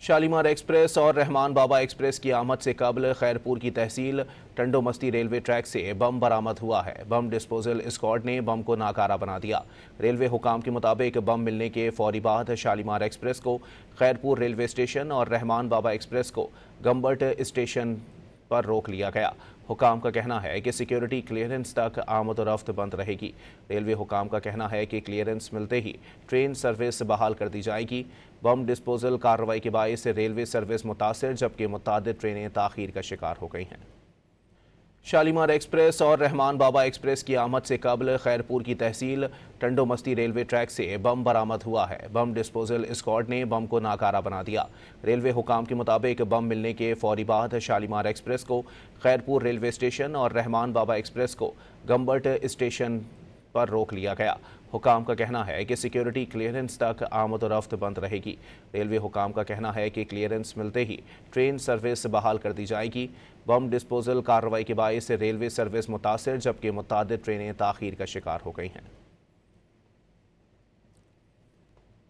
Shalimar express اور رحمان بابا express کی آمد سے قبل خیرپور کی تحصیل ٹنڈو مستی ریلوے ٹریک سے بم برآمد ہوا ہے۔ بم ڈسپوزل اسکواڈ نے بم کو ناکارہ بنا دیا۔ ریلوے حکام کے مطابق بم ملنے کے فوری بعد شالیمار ایکسپریس کو خیرپور ریلوے اسٹیشن اور رحمان بابا ایکسپریس کو گمبٹ اسٹیشن پر روک لیا گیا۔ حکام کا کہنا ہے کہ سیکیورٹی کلیئرنس تک آمد و رفت بند رہے گی۔ ریلوے حکام کا کہنا ہے کہ کلیئرنس ملتے ہی ٹرین سروس بحال کر دی جائے گی۔ بم ڈسپوزل کارروائی کے باعث ریلوے سروس متاثر جبکہ متعدد ٹرینیں تاخیر کا شکار ہو گئی ہیں۔ شالیمار ایکسپریس اور رحمان بابا ایکسپریس کی آمد سے قبل خیرپور کی تحصیل ٹنڈو مستی ریلوے ٹریک سے بم برآمد ہوا ہے۔ بم ڈسپوزل اسکواڈ نے بم کو ناکارہ بنا دیا۔ ریلوے حکام کے مطابق بم ملنے کے فوری بعد شالیمار ایکسپریس کو خیرپور ریلوے اسٹیشن اور رحمان بابا ایکسپریس کو گمبٹ اسٹیشن پر روک لیا گیا۔ حکام کا کہنا ہے کہ سیکیورٹی کلیئرنس تک آمد و رفت بند رہے گی۔ ریلوے حکام کا کہنا ہے کہ کلیئرنس ملتے ہی ٹرین سروس بحال کر دی جائے گی۔ بم ڈسپوزل کارروائی کے باعث ریلوے سروس متاثر جبکہ متعدد ٹرینیں تاخیر کا شکار ہو گئی ہیں۔